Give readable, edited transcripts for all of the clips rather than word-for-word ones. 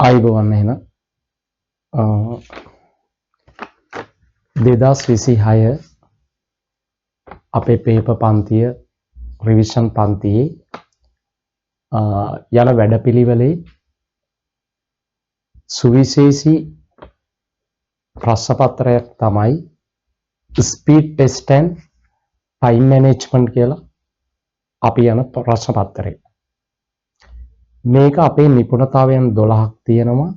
ආයුබෝවන් එහෙනම් 2026 අපේ පේපර් පන්තිය රිවිෂන් පන්තියේ යන වැඩපිළිවෙලේ සුවිශේෂී ප්‍රශ්න පත්‍රයක් තමයි speed test and time management කියලා අපි යන ප්‍රශ්න පත්‍රය. මේක අපේ නිපුණතාවයන් 12ක් තියෙනවා.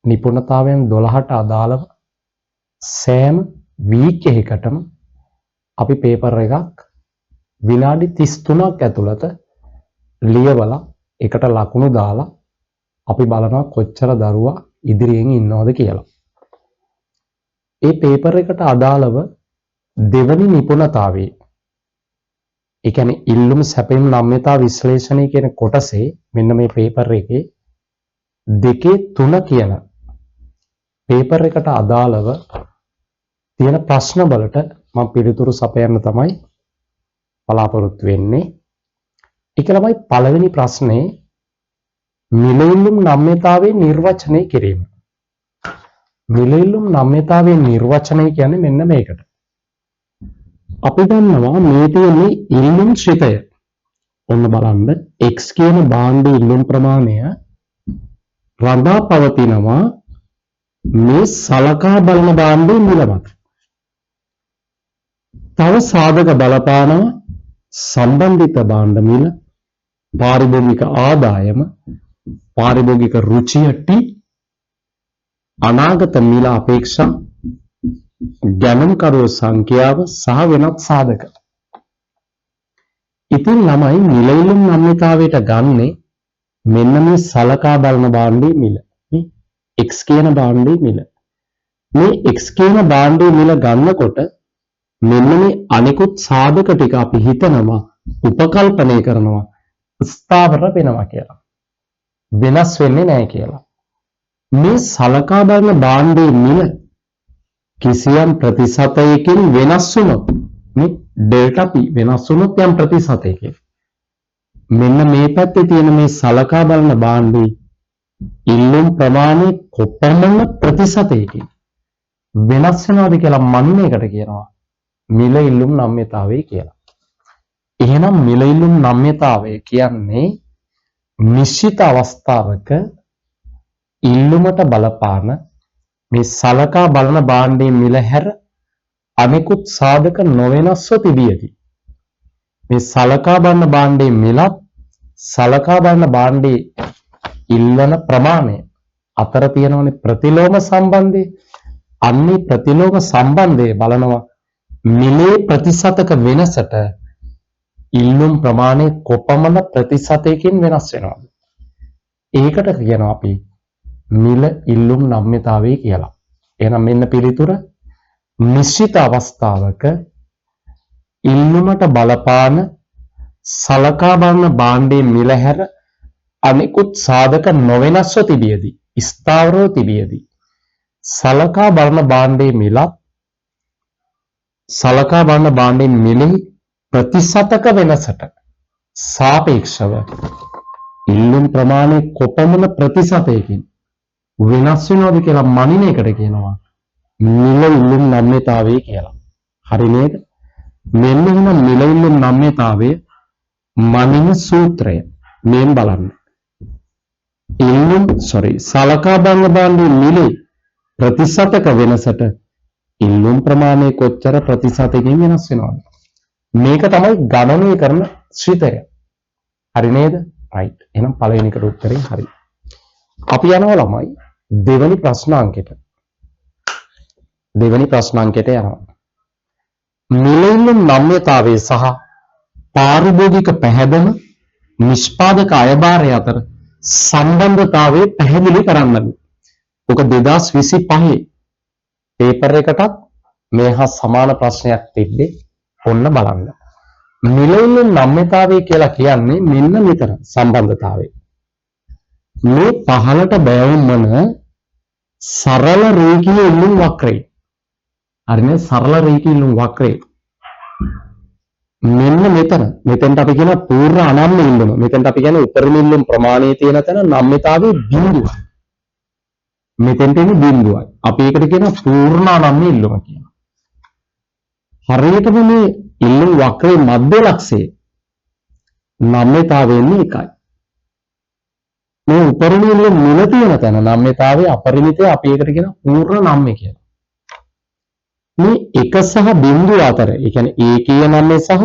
නිපුණතාවයන් 12ට අදාළව සෑම වීක් එකකටම අපි පේපර් එකක් විනාඩි 33ක් ඇතුළත ලියවලා එකට ලකුණු දාලා අපි බලනවා කොච්චර දරුවා ඉදිරියෙන් ඉන්නවද කියලා. ඒ පේපර් එකට අදාළව දෙවනි නිපුණතාවයේ ඒ කියන්නේ ඉල්ලුම් සැපයීම් නම්‍යතා විශ්ලේෂණය කියන කොටසේ මෙන්න මේ පේපර් එකේ 2-3 කියන පේපර් එකට අදාළව තියෙන ප්‍රශ්න වලට මම පිළිතුරු සපයන්න තමයි බලාපොරොත්තු වෙන්නේ. ඒක තමයි පළවෙනි ප්‍රශ්නේ මිලඉල්ලුම් නම්‍යතාවේ නිර්වචනය කිරීම. මිලඉල්ලුම් නම්‍යතාවේ නිර්වචනය කියන්නේ මෙන්න මේකට. අපි දන්නවා මේ තියෙන්නේ ඉල්ලුම් ශ්‍රිතය. ඔන්න බලන්න x කියන භාණ්ඩ ඉල්ලුම් ප්‍රමාණය රඳා පවතිනවා මේ සලකා බලන භාණ්ඩයේ මිල මත. තව සාධක බලපානවා සම්බන්ධිත භාණ්ඩ මිල, පාරිභෝගික ආදායම, පාරිභෝගික රුචිය T, අනාගත මිල අපේක්ෂා, ගැනුම්කරුවෝ සංඛ්‍යාව සහ වෙනත් සාධක. ඉතින් ළමයි මිලඉල්ලුම් නම්‍යතාවයට ගන්නේ මෙන්න මේ සලකා බලන භාණ්ඩයේ මිල. මේ x කියන භාණ්ඩයේ මිල. මේ x කියන භාණ්ඩයේ මිල ගන්නකොට මෙන්න මේ අනිකුත් සාධක ටික අපි හිතනවා උපකල්පනය කරනවා ස්ථාවර වෙනවා කියලා. වෙනස් වෙන්නේ නැහැ කියලා. මේ සලකා බලන භාණ්ඩයේ මිල කිසියම් ප්‍රතිශතයකින් වෙනස් වුණොත් මේ ඩෙල්ටා p වෙනස් වුණොත් යම් ප්‍රතිශතයකින් මෙන්න මේ පැත්තේ තියෙන මේ සලකා බලන භාණ්ඩයේ ඉල්ලුම් ප්‍රමාණය කොපමණ ප්‍රතිශතයකින් වෙනස් වෙනවද කියලා මන්න එකට කියනවා මිල ඉල්ලුම් නම්‍යතාවය කියලා. එහෙනම් මිල ඉල්ලුම් නම්‍යතාවය කියන්නේ නිශ්චිත අවස්ථාවක ඉල්ලුමට බලපාන මේ සලකා බලන භාණ්ඩයේ මිල හැර අනෙකුත් සාධක නොවෙනස්ව තිබියදී මේ සලකා බලන භාණ්ඩයේ මිලත් සලකා බලන භාණ්ඩයේ ඉල්ලන ප්‍රමාණය අතර තියෙනවනේ ප්‍රතිලෝම සම්බන්ධය. අන්නේ ප්‍රතිලෝම සම්බන්ධය බලනවා මිලේ ප්‍රතිශතක වෙනසට ඉල්ලුම් ප්‍රමාණය කොපමණ ප්‍රතිශතයකින් වෙනස් වෙනවද? ඒකට කියනවා අපි මිල ඉල්ලුම් නම්‍යතාවය කියලා. එහෙනම් මෙන්න පිළිතුර නිශ්චිත අවස්ථාවක ඉල්ලුමට බලපාන සලකා බලන භාණ්ඩයේ මිල හැර අනිකුත් සාධක නොවෙනස්ව තිබියදී ස්ථාවරව තිබියදී සලකා බලන භාණ්ඩයේ මිලත් සලකා බලන භාණ්ඩයේ මිලෙහි ප්‍රතිශතක වෙනසට සාපේක්ෂව ඉල්ලුම් ප්‍රමාණය කොපමණ ප්‍රතිශතයකින් වෙනස් වෙනවද කියලා මනින එකට කියනවා මිල ඉල්ලුම් නම්‍යතාවය කියලා. හරි නේද? මෙන්න එහෙනම් මිල ඉල්ලුම් නම්‍යතාවය මනින සූත්‍රය මෙන් බලන්න. සලකා බලන භාණ්ඩයේ මිලේ ප්‍රතිශතක වෙනසට ඉල්ලුම් ප්‍රමාණය කොච්චර ප්‍රතිශතකින් වෙනස් වෙනවද? මේක තමයි ගණනය කරන ශ්‍රිතය. හරි නේද? රයිට්. එහෙනම් පළවෙනි එකට උත්තරේ හරි. අපි යනවා ළමයි දෙවෙනි ප්‍රශ්න අංකෙට. දෙවෙනි ප්‍රශ්න අංකෙට යනවා. මිල ඉල්ලුම් නම්‍යතාවය සහ පාරිභෝගික පැහැදම නිෂ්පාදක අයභාරය අතර සම්බන්ධතාවය පැහැදිලි කරන්න. ඔක 2025 පේපර් එකටත් මේ හා සමාන ප්‍රශ්නයක් තිබ්බේ. ඔන්න බලන්න. මිල ඉල්ලුම් නම්‍යතාවය කියලා කියන්නේ මෙන්න මෙතන සම්බන්ධතාවය. මේ පහළට බැවුම්මන සරල රේඛීය ඉල්ලුම් වක්‍රය. හරිනේ? සරල රේඛීය ඉල්ලුම් වක්‍රය. මෙන්න මෙතෙන්ට අපි කියන පූර්ව අනම්‍ය ඉල්ලුම. මෙතෙන්ට අපි කියන්නේ උත්තරීය ඉල්ලුම් ප්‍රමාණයේ තියෙන තැන නම්‍යතාවයේ බිඳුව. මෙතෙන්ට එන්නේ බිඳුවයි. අපි ඒකට කියන පූර්ණ අනන්‍ය ඉල්ලුම කියනවා. හරියටම මේ ඉල්ලුම් වක්‍රයේ මධ්‍ය ලක්ෂයේ නම්‍යතාවය එන්නේ එකයි. මේ උපරිම ඉල්ලුම් මුල තියෙන තැන නම්‍යතාවයේ අපරිමිතය අපි ඒකට කියන පූර්ණ නම්‍ය කියලා. මේ 1 සහ බිඳුව අතර, ඒ කියන්නේ ඒකීය නම්‍ය සහ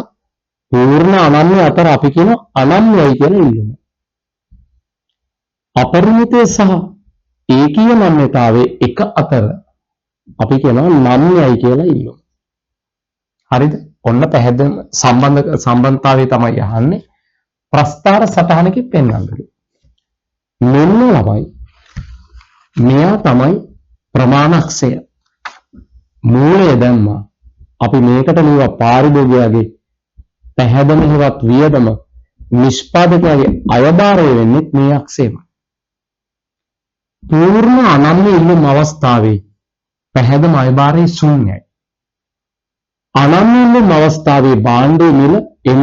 පූර්ණ අනන්‍ය අතර අපි කියන අනන්‍යයි කියන ඉල්ලුම. අපරිමිතය සහ ඒකීය නම්‍යතාවයේ එක අතර අපි කියනවා නම්‍යයි කියලා ඉල්ලුම. හරිද? ඔන්න පැහැදිලි සම්බන්ධතාවය තමයි අහන්නේ. ප්‍රස්ථාර සටහනකින් පෙන්වන්නලු. මෙන්න ළමයි මෙයා තමයි ප්‍රමාණක්ෂය. මූලය දැම්මා. අපි මේකට ලියුවා පාරිභෝගිකයාගේ පැහැදම හෙවත් වියදම නිෂ්පාදකයාගේ අයභාරය වෙන්නේ මේ අක්ෂයමයි. පූර්ණ අනන්‍ය ඉල්ලුම් අවස්ථාවේ පැහැදම අයභාරය ශූන්‍යයි. අනන්‍ය ඉල්ලුම් අවස්ථාවේ භාණ්ඩයේ මිල එන්න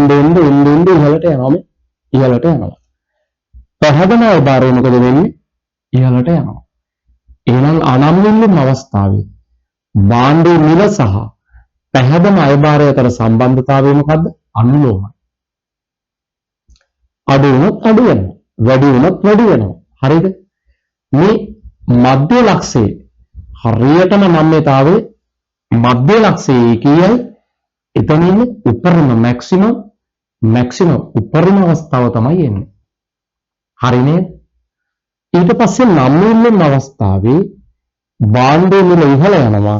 ඉහළට යනවා. පැහැදම අයභාරය මොකද වෙන්නේ? ඉහළට යනවා. එහෙනම් අනන්‍ය ඉල්ලුම් අවස්ථාවේ භාණ්ඩයේ මිල සහ පැහැදම අයභාරය අතර සම්බන්ධතාවය මොකද්ද? අනුලෝමයි. අඩු වුණොත් අඩු වෙනවා. වැඩි වුණොත් වැඩි වෙනවා. හරිද? මේ මධ්‍ය ලක්ෂයේ හරියටම නම්‍යතාවයේ මධ්‍ය ලක්ෂයේ කියයි එතන ඉන්නේ උපරිම මැක්සිමම් උපරිම අවස්ථාව තමයි එන්නේ. හරි නේද? ඊට පස්සේ නම්‍ය ඉල්ලුම් අවස්ථාවේ භාණ්ඩයේ මිල ඉහළ යනවා.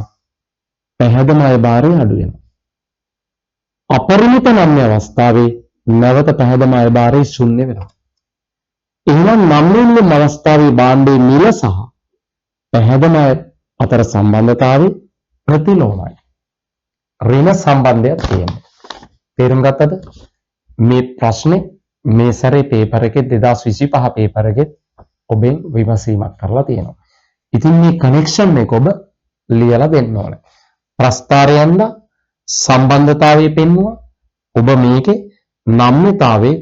පැහැදම අයභාරය අඩු වෙනවා. අපරිමිත නම්‍ය අවස්ථාවේ නැවත පැහැදම අයභාරය ශූන්‍ය වෙනවා. එහෙනම් නම්‍ය ඉල්ලුම් අවස්ථාවේ භාණ්ඩයේ මිල සහ පැහැදම අතර සම්බන්ධතාවය ප්‍රතිලෝමයි. ඍණ සම්බන්ධයක් තියෙනවා. තේරුම් ගත්තද? මේ ප්‍රශ්නේ මේ සැරේ පේපර් එකේ 2025 පේපර් එකේ ඔබෙන් විමසීමක් කරලා තියෙනවා. ඉතින් මේ කනෙක්ෂන් එක ඔබ ලියලා දෙන්න ඕනේ. ප්‍රස්ථාරයන්ද සම්බන්ධතාවය පෙන්වුවා. ඔබ මේකේ නම්‍යතාවයේ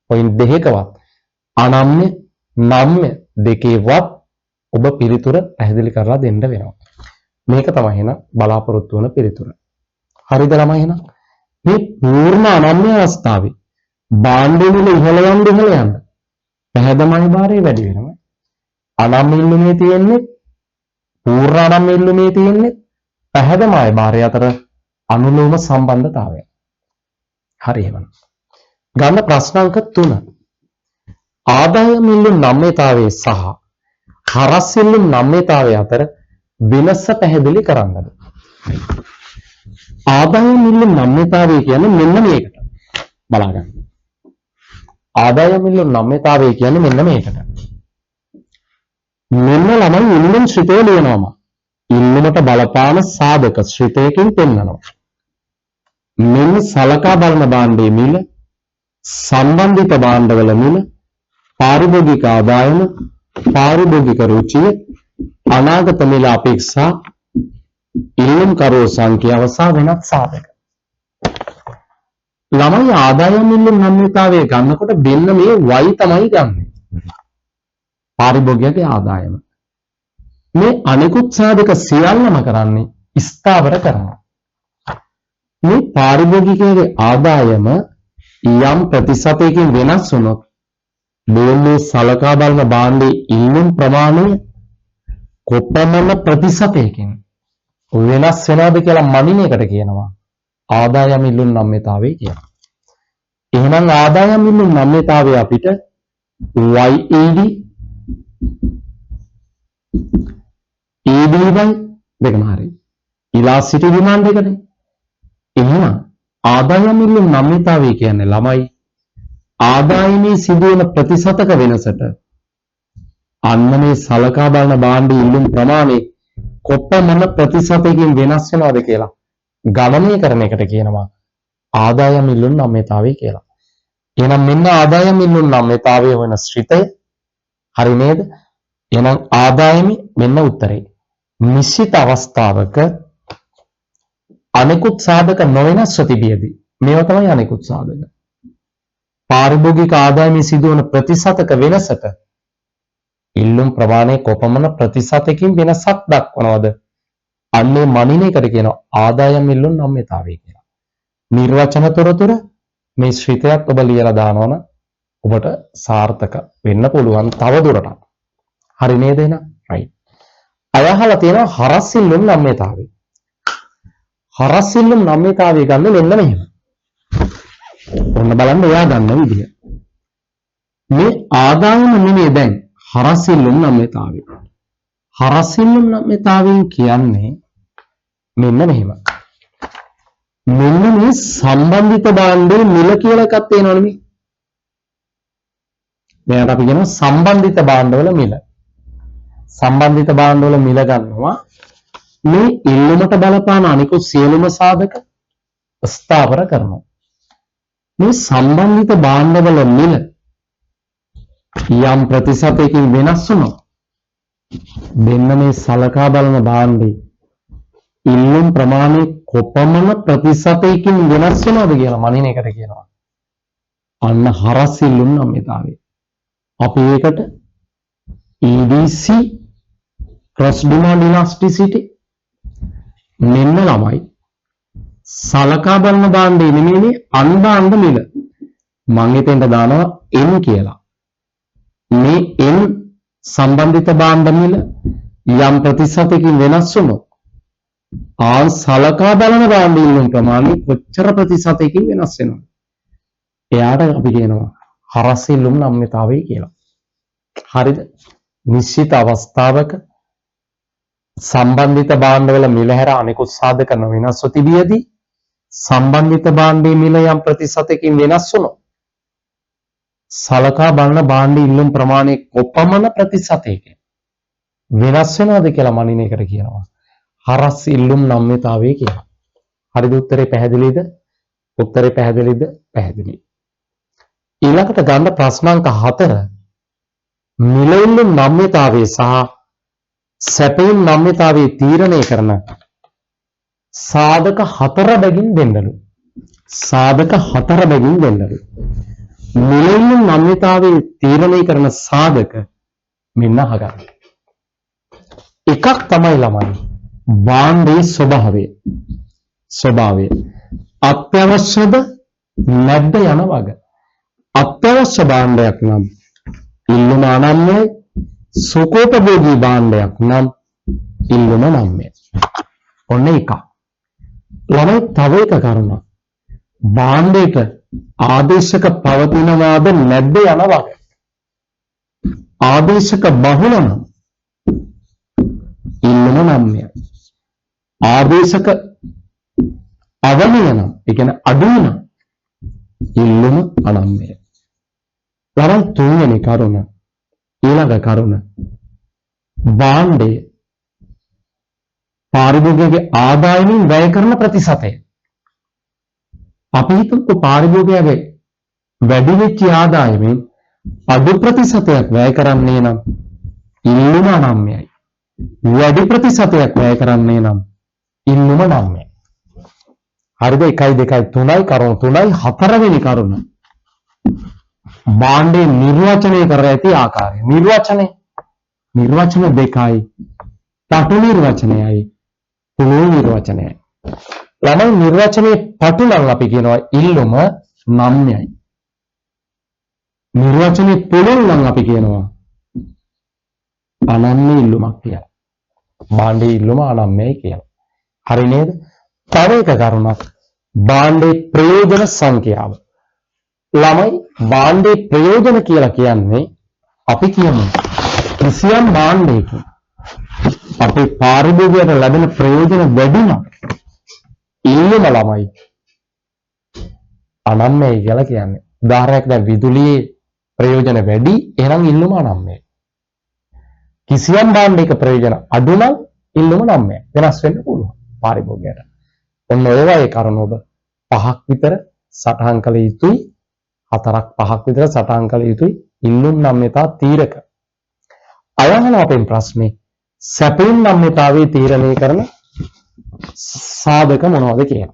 පොයින්ට් 2කවත් අනම්‍ය නම්‍ය දෙකේවත් ඔබ පිළිතුර පැහැදිලි කරලා දෙන්න වෙනවා. මේක තමයි එහෙනම් බලාපොරොත්තු වන පිළිතුර. හරිද ළමයි? එහෙනම් මේ පූර්ණ අනම්‍ය අවස්ථාවේ භාණ්ඩයේ මිල ඉහළ යන්න පැහැදම අයභාරය වැඩි වෙනවා. අනම්‍ය ඉල්ලුමේ තියෙන්නේ පූර්ණ අනම්‍ය ඉල්ලුමේ තියෙන්නේ පැහැදම අයභාරය අතර අනුලෝම සම්බන්ධතාවය. හරි එහෙනම් ගන්න ප්‍රශ්න අංක 3. ආදායම් ඉල්ලුම් නම්‍යතාවයේ සහ හරස් ඉල්ලුම් නම්‍යතාවය අතර වෙනස පැහැදිලි කරන්නද? ආදායම් ඉල්ලුම් නම්‍යතාවය කියන්නේ මෙන්න මේකට. බලා ගන්න. ආදායම් ඉල්ලුම් නම්‍යතාවය කියන්නේ මෙන්න මේකට. මෙන්න ළමයි ඉල්ලුම් ශ්‍රිතය ලියනවාම ඉල්ලුමට බලපාන සාධක ශ්‍රිතයකින් පෙන්වනවා. මෙන්න සලකා බලන භාණ්ඩයේ මිල, සම්බන්ධිත භාණ්ඩවල මිල, පාරිභෝගික ආදායම, පාරිභෝගික රුචිය, අනාගත මිල අපේක්ෂා, ඉල්ලුම් කරුවෝ සංඛ්‍යාව සහ වෙනත් සාධක. ළමයි ආදායම් ඉල්ලුම් නම්‍යතාවය ගන්නකොට මෙන්න මේ y තමයි ගන්න. පාරිභෝගිකගේ ආදායම. මේ අනිකුත් සාධක සියල්ලම කරන්නේ ස්ථාවර කරනවා. මේ පාරිභෝගිකගේ ආදායම යම් ප්‍රතිශතයකින් වෙනස් වුණොත් මේ සලකා බලන භාණ්ඩයේ ඉල්ලුම් ප්‍රමාණය කොපමණ ප්‍රතිශතයකින් වෙනස් වෙනවද කියලා මනින එකට කියනවා ආදායම් ඉල්ලුම් නම්‍යතාවය කියලා. එහෙනම් ආදායම් ඉල්ලුම් නම්‍යතාවය අපිට YED EBY දෙකම හරි. ඉලාස්ටිසිටි ඩිමාන්ඩ් එකනේ. එහෙනම් ආදායම් ඉල්ලුම් නම්‍යතාවය කියන්නේ ළමයි ආදායමේ සිදුවන ප්‍රතිශතක වෙනසට අන්න මේ සලකා බලන භාණ්ඩයේ ඉල්ලුම් ප්‍රමාණය කොපමණ ප්‍රතිශතයකින් වෙනස් වෙනවද කියලා ගණනය කරන එකට කියනවා ආදායම් ඉල්ලුම් නම්‍යතාවය කියලා. එහෙනම් මෙන්න ආදායම් ඉල්ලුම් නම්‍යතාවය වෙන ශ්‍රිතය. හරි නේද? එහෙනම් ආදායමේ මෙන්න උත්තරේ. නිශ්චිත අවස්ථාවක අනිකුත් සාධක නොවෙනස්ව තිබියදී මේවා තමයි අනිකුත් සාධක. පාරිභෝගික ආදායමේ සිදුවන ප්‍රතිශතක වෙනසට ඉල්ලුම් ප්‍රමාණය කොපමණ ප්‍රතිශතකින් වෙනසක් දක්වනවද? අන්නේ මනින එකට කියනවා ආදායම් ඉල්ලුම් නම්‍යතාවය කියලා. නිර්වචන තොරතුර මේ ශ්‍රිතයක් ඔබ ලියලා දානවනම් ඔබට සාර්ථක වෙන්න පුළුවන් තව දුරටත්. හරි නේද එහෙනම්? right. අය අහලා තියෙනවා හරස් ඉල්ලුම් නම්‍යතාවය. හරස් ඉල්ලුම් නම්‍යතාවය ගන්න මෙන්න මෙහෙම. ඔන්න බලන්න එයා ගන්න විදිය. මේ ආදායම නෙමෙයි දැන් හරස් ඉල්ලුම් නම්‍යතාවය. හරස් ඉල්ලුම් නම්‍යතාවයෙන් කියන්නේ මෙන්න මෙහෙම. මෙන්න මේ සම්බන්ධිත භාණ්ඩයේ මිල කියලා එකක් තියෙනවනේ මේ. දැන් අපි කියනවා සම්බන්ධිත භාණ්ඩවල මිල. සම්බන්ධිත භාණ්ඩවල මිල ගන්නවා මේ ඉල්ලුමට බලපාන අනිකුත් සියලුම සාධක ස්ථාවර කරනවා. මේ සම්බන්ධිත භාණ්ඩවල මිල යම් ප්‍රතිශතයකින් වෙනස් වුණොත් මෙන්න මේ සලකා බලන භාණ්ඩේ ඉල්ලුම් ප්‍රමාණය කොපමණ ප්‍රතිශතයකින් වෙනස් වෙනවද කියලා මනින එකට කියනවා. අන්න හරස් ඉල්ලුම් නම්‍යතාවය. අපි ඒකට EDC cross demand elasticity මෙන්න ළමයි සලකා බලන භාණ්ඩේ නෙමෙයි අන්භාණ්ඩ මිල. මම එතෙන්ට දානවා N කියලා. මේ N සම්බන්ධිත භාණ්ඩ මිල යම් ප්‍රතිශතයකින් වෙනස් වුණොත් සලකා බලන භාණ්ඩ ඉල්ලුම් ප්‍රමාණය කොච්චර ප්‍රතිශතයකින් වෙනස් වෙනවද? එයාට අපි කියනවා හරස් ඉල්ලුම් නම්‍යතාවය කියලා. හරිද? නිශ්චිත අවස්ථාවක සම්බන්ධිත භාණ්ඩවල මිල හැර අනෙකුත් සාධක නොවෙනස්ව තිබියදී සම්බන්ධිත භාණ්ඩයේ මිල යම් ප්‍රතිශතයකින් වෙනස් වුණොත් සලකා බලන භාණ්ඩ ඉල්ලුම් ප්‍රමාණය කොපමණ ප්‍රතිශතයකින් වෙනස් වෙනවද කියලා මනින එකට කියනවා හරස් ඉල්ලුම් නම්‍යතාවය කියලා. හරිද? උත්තරේ පැහැදිලිද? උත්තරේ පැහැදිලිද? පැහැදිලි. ඊළඟට ගන්න ප්‍රශ්නාංක 4 මිල ඉල්ලුම් නම්‍යතාවය සහ සැපයුම් නම්‍යතාවය තීරණය කරන සාධක 4 බැගින් දෙන්නලු. සාධක 4 බැගින් දෙන්නලු. මිල ඉල්ලුම් නම්‍යතාවය තීරණය කරන සාධක මෙන්න අහගන්න. එකක් තමයි ළමයි භාණ්ඩයේ ස්වභාවය. අත්‍යවශ්‍යද නැද්ද යන වග. අත්‍යවශ්‍ය භාණ්ඩයක් නම් ඉල්ලුම අනන්‍යයි. සුඛෝපභෝගී භාණ්ඩයක් නම් ඉල්ලුම නම්‍යයි. ඔන්න එකක්. ළමයි තව එක කරුණක්. භාණ්ඩයට ආදේශක පවතිනවාද නැද්ද යන වග. ආදේශක බහුල නම් ඉල්ලුම නම්‍යයි. ආදේශක අවනය නම් ඒ කියන්නේ අඩුයි නම් ඉල්ලුම අනම්‍යයි. ළමයි තුන්වෙනි කරුණ ඊළඟ කරුණ භාණ්ඩයේ පාරිභෝගිකගේ ආදායමින් වැය කරන ප්‍රතිශතය. අපි හිතමු පාරිභෝගිකයාගේ වැඩි වෙච්ච ආදායමෙන් අඩු ප්‍රතිශතයක් වැය කරන්නේ නම් ඉල්ලුම අනම්‍යයි. වැඩි ප්‍රතිශතයක් වැය කරන්නේ නම් ඉල්ලුම නම්‍යයි. හරිද? 1 2 3යි කරුණ 3යි 4 වෙනි කරුණ භාණ්ඩේ නිර්වචනය කර ඇති ආකාරය. නිර්වචන දෙකයි. පටු නිර්වචනයයි පුළුල් නිර්වචනයයි. ළමයි නිර්වචනයේ පටු නම් අපි කියනවා ඉල්ලුම නම්‍යයි. නිර්වචනයේ පුළුල් නම් අපි කියනවා අනන්‍ය ඉල්ලුමක් කියලා. භාණ්ඩේ ඉල්ලුම අනම්‍යයි කියලා. හරි නේද? තව එක කරුණක් භාණ්ඩේ ප්‍රයෝජන සංඛ්‍යාව. ළමයි භාණ්ඩේ ප්‍රයෝජන කියලා කියන්නේ අපි කියමු කිසියම් භාණ්ඩයකින් අපේ පාරිභෝගිකයට ලැබෙන ප්‍රයෝජන වැඩි නම් ඉල්ලුම ළමයි අනම්‍යයි කියලා කියන්නේ. උදාහරණයක් දැන් විදුලියේ ප්‍රයෝජන වැඩි එහෙනම් ඉල්ලුම අනම්‍යයි. කිසියම් භාණ්ඩයක ප්‍රයෝජන අඩු නම් ඉල්ලුම නම්‍යයි. වෙනස් වෙන්න පුළුවන් පාරිභෝගිකයට. ඔන්න ඔය වගේ කරුණු ඔබ 5ක් විතර සටහන් කළ යුතුයි. 4ක් 5ක් විතර සටහන් කළ යුතුයි ඉල්ලුම් නම්‍යතා තීරක. අයහන අපෙන් ප්‍රශ්නේ සැපයුම් නම්‍යතාවයේ තීරණය කරන සාධක මොනවද කියලා.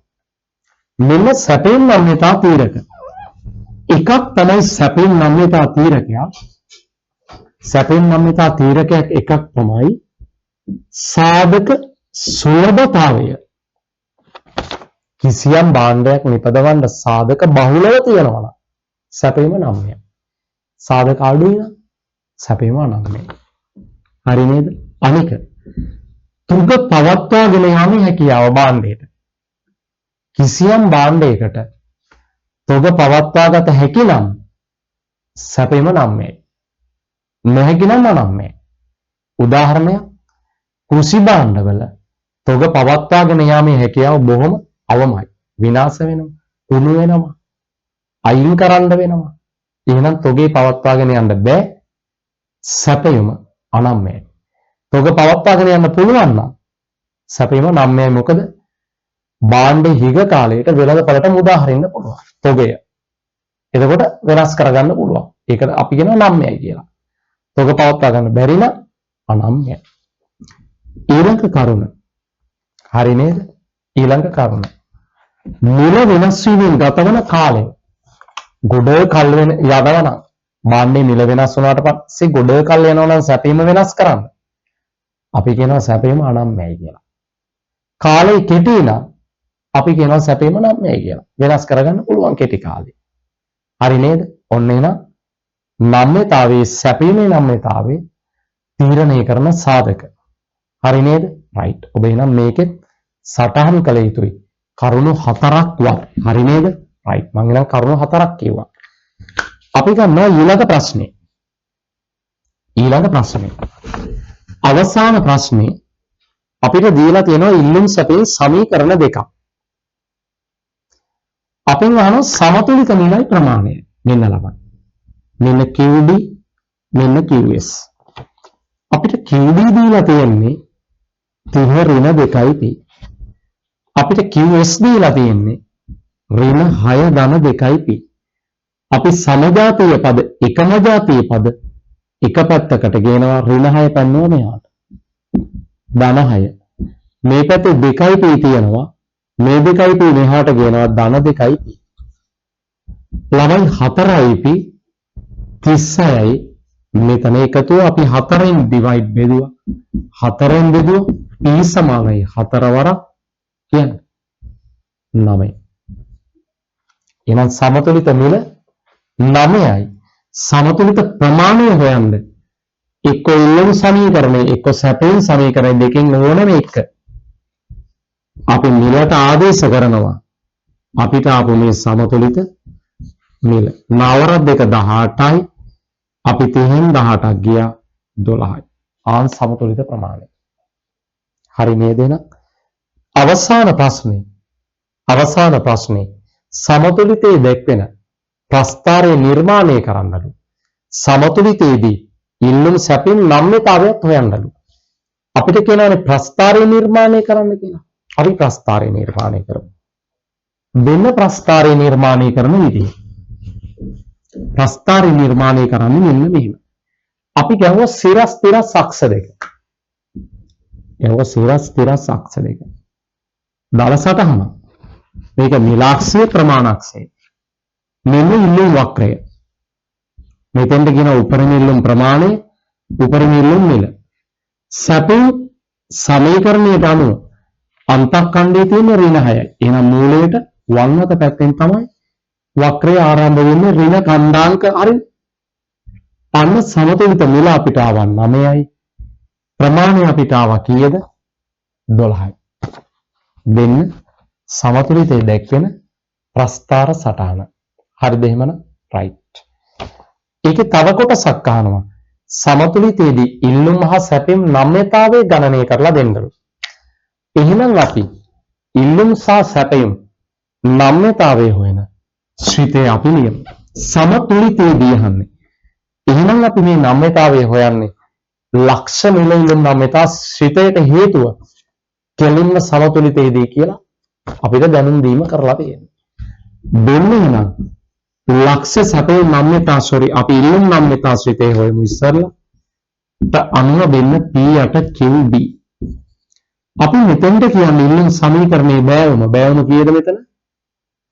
මෙන්න සැපයුම් නම්‍යතා තීරක. එකක් තමයි සැපයුම් නම්‍යතා තීරකයක්. සැපෙන් නම්‍යතා තීරකයක් එකක් තමයි සාධක සුලභතාවය. කිසියම් භාණ්ඩයක් නිපදවන්න සාධක බහුලව තියෙනවා නම් සැපෙම නම්‍යයි. සාධක අඩුයි නම් සැපෙම අනම්‍යයි. හරි නේද? අනික තුග පවත්වාගෙන යාමේ හැකියාව භාණ්ඩයට. කිසියම් භාණ්ඩයකට තුග පවත්වාගත හැකි නම් සැපෙම නම්‍යයි. නොහැකි නම් අනම්‍යයි. උදාහරණයක් කෘෂි භාණ්ඩවල තුග පවත්වාගෙන යාමේ හැකියාව බොහොම අවමයි. විනාශ වෙනවා, කුණු වෙනවා, අයින් කරන්න වෙනවා. එහෙනම් තොගේ පවත්වාගෙන යන්න බෑ. සැපයම අනම්‍යයි. තොග පවත්වාගෙන යන්න පුළුවන් නම් සැපයම නම්‍යයි. මොකද භාණ්ඩේ හිග කාලයට වෙළඳපළට මුදා හරින්න පුළුවන් තොගය. එතකොට වෙනස් කරගන්න පුළුවන්. ඒකට අපි කියනවා නම්‍යයි කියලා. තොග පවත්වා ගන්න බැරි නම් අනම්‍යයි. ඊළඟ කරුණ. හරි නේද? ඊළඟ කරුණ. මුල වෙනස් වීමෙන් ගතවන කාලය. ගොඩ කල් වෙන යදවනම් භාණ්ඩේ මිල වෙනස් වුණාට පස්සේ ගොඩ කල් යනවා නම් සැපීම වෙනස් කරන්න. අපි කියනවා සැපීම අනම්‍යයි කියලා. කාලය කෙටි නම් අපි කියනවා සැපීම නම්‍යයි කියලා. වෙනස් කරගන්න පුළුවන් කෙටි කාලේ. හරි නේද? ඔන්න එහෙනම් නම්‍යතාවයේ සැපීමේ නම්‍යතාවයේ තීරණය කරන සාධක. හරි නේද? රයිට්. ඔබ එහෙනම් මේකෙත් සටහන් කළ යුතුයි. කරුණු 4ක් වත්. හරි නේද? රයිට්. මම එහෙනම් කරුණු 4ක් කිව්වා. අපි ගන්නවා ඊළඟ ප්‍රශ්නේ. ඊළඟ ප්‍රශ්නේ. අවසාන ප්‍රශ්නේ අපිට දීලා තියෙනවා ඉල්ලුම් සැපේ සමීකරණ දෙකක්. අපෙන් අහනවා සමතුලිත නිලයි ප්‍රමාණය. මෙන්න ලබන්න. මෙන්න QD මෙන්න QS. අපිට QD දීලා තියෙන්නේ 30 ඍණ 2යි p. අපිට QS දීලා තියෙන්නේ ඍණ 6 ධන 2යි p. අපි සමජාතීය පද එකම ජාතීය පද එක පැත්තකට ගේනවා ඍණ 6 පන්නව මෙහාට. ධන 6. මේ පැත්තේ 2යි p තියෙනවා. මේ 2යි p මෙහාට ගේනවා ධන 2යි p. ළමයි 4යි p 36යි මෙතන එකතුව අපි 4න් ඩිවයිඩ් බෙදුවා. 4න් බෙදුවා p සමානයි 4 වරක් කියන්නේ 9. එහෙනම් සමතුලිත මිල 9යි. සමතුලිත ප්‍රමාණය හොයන්න එක්ක ඉල්ලුම් සමීකරණය එක්ක සැපෙන් සමීකරණය දෙකෙන් ඕනම එක අපි මිලට ආදේශ කරනවා. අපිට ආපු මේ සමතුලිත මිල නවර දෙක 18යි. අපි 30න් 18ක් ගියා 12යි. ආන් සමතුලිත ප්‍රමාණය. හරි නේද? එහෙනම් අවසාන ප්‍රශ්නේ සමතුලිතයේ දැක්වෙන ප්‍රස්ථාරය නිර්මාණය කරන්නලු. සමතුලිතයේදී ඉල්ලුම් සැපින් නම්‍යතාවයක් හොයන්නලු. අපිට කියනවානේ ප්‍රස්ථාරය නිර්මාණය කරන්න කියලා. අපි ප්‍රස්ථාරය නිර්මාණය කරමු. වෙන ප්‍රස්ථාරය නිර්මාණය කරන විදිහ. ප්‍රස්ථාරය නිර්මාණය කරන්නේ මෙන්න මෙහෙම. අපි ගහුවා සිරස් තිරස් අක්ෂ දෙක. සිරස් තිරස් අක්ෂ දෙක. දල සටහන. මේක මිලාක්ෂය ප්‍රමාණාක්ෂය. මෙන්න ඉල්ලුම් වක්‍රය. මෙතෙන්ට කියන උපරිම ඉල්ලුම් ප්‍රමාණය, උපරිම ඉල්ලුම් මිල. සැපින් සමීකරණයට අනුව අන්තක්ඛණ්ඩයේ තියෙන ඍණ 6යි. එහෙනම් මූලයට වම් අත පැත්තෙන් තමයි වක්‍රය ආරම්භ වෙන්නේ ඍණ කණ්ඩාංක හරි. අන්න සමතුලිත මිල අපිට ආවා 9යි. ප්‍රමාණය අපිට ආවා කීයද? 12යි. දෙන්න සමතුලිතයේ දැක්වෙන ප්‍රස්ථාර සටහන. හරිද එහෙමනම්? රයිට්. ඒකේ තව කොටසක් අහනවා. සමතුලිතයේදී ඉල්ලුම් හා සැපෙම් නම්‍යතාවය ගණනය කරලා දෙන්නලු. එහෙනම් අපි ඉල්ලුම් සහ සැපෙම් නම්‍යතාවය හොයන ශ්‍රිතය අපි ලියමු. සමතුලිතයේදී අහන්නේ. එහෙනම් අපි මේ නම්‍යතාවය හොයන්නේ ලක්ෂ මිල ඉල්ලුම් නම්‍යතා ශ්‍රිතයට හේතුව කෙලින්ම සමතුලිතයේදී කියලා අපිට දැනුම් දීම කරලා තියෙනවා. දෙන්න එහෙනම් ලක්ෂ සැපේ නම්‍යතා අපි ඉල්ලුම් නම්‍යතා ශ්‍රිතය හොයමු ඉස්සරලා. අනුව දෙන්න P8 QD. අපි මෙතෙන්ට කියන්නේ ඉල්ලුම් සමීකරණයේ බෑවුම කීයද මෙතන?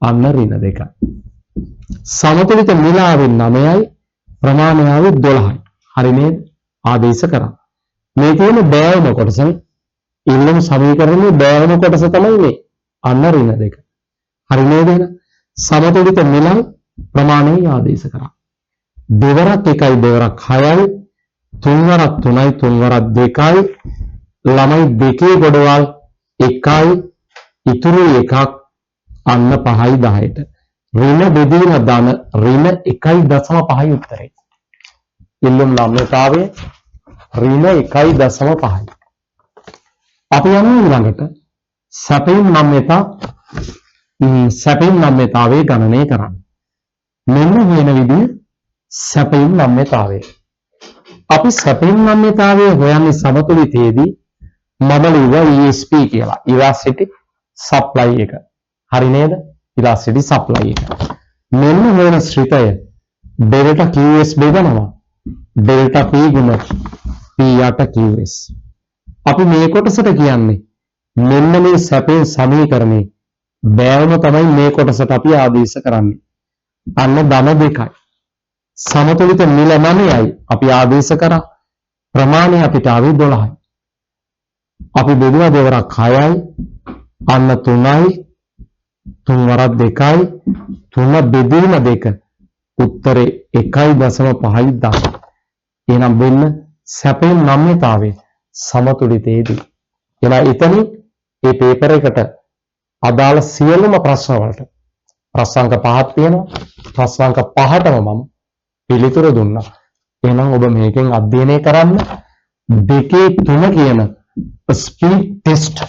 අන්න ඍණ 2යි. සමතුලිත මිල ආවේ 9යි, ප්‍රමාණය ආවේ 12යි. හරි නේද? ආදේශ කරා. මේ තියෙන බෑවුම කොටස ඉල්ලුම් සමීකරණයේ බෑවුම කොටස තමයි මේ. අන්න ඍණ දෙක. හරි නේද? සමතුලිත මිලන් ප්‍රමාණය ආදේශ කරා. දෙවරක් 1යි දෙවරක් 6යි තුන්වරක් 3යි තුන්වරක් 2යි ළමයි දෙකේ ගොඩවල් 1යි ඉතුරු එකක් අන්න 5යි 10ට. ඍණ බෙදීම ධන ඍණ 1.5යි උත්තරේ. ඉල්ලුම් නම්‍යතාවය ඍණ 1.5යි. අපි යමු ඊළඟට සැපයුම් නම්‍යතාවයේ ගණනය කරන්න. මෙන්න වෙන විදිහ සැපයුම් නම්‍යතාවය. අපි සැපයුම් නම්‍යතාවය හොයන්නේ සමතුලිතයේදී මම ලිව්වා ESP කියලා. Elasticity Supply එක. හරි නේද? Elasticity Supply එක. මෙන්න වෙන ශ්‍රිතය delta QS බෙදනවා. delta P ගුණ P යට QS. අපි මේ කොටසට කියන්නේ මෙන්න මේ සැපයුම් සමීකරණේ බෑවුම තමයි මේ කොටසට අපි ආදේශ කරන්නේ. අන්න ධන 2යි. සමතුලිත මිල 9යි අපි ආදේශ කරා. ප්‍රමාණය අපිට ආවේ 12යි. අපි බෙදුවා දෙවරක් 6යි අන්න 3යි තුන්වරක් 2යි 3 බෙදීම 2 උත්තරේ 1.5යි 10. එහෙනම් වෙන්න සැපයුම් නම්‍යතාවයේ සමතුලිතයේදී. එහෙනම් එතනින් මේ පේපර් එකට අදාළ සියලුම ප්‍රශ්න වලට ප්‍රශ්නාංක 5ක් තියෙනවා. ප්‍රශ්නාංක 5ටම මම පිළිතුරු දුන්නා. එහෙනම් ඔබ මේකෙන් අධ්‍යයනය කරන්න 2-3 කියන ස්පීඩ් ටෙස්ට්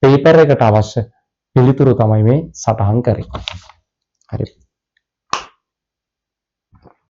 පේපර් එකට අවශ්‍ය පිළිතුරු තමයි මේ සටහන් කරේ. හරි.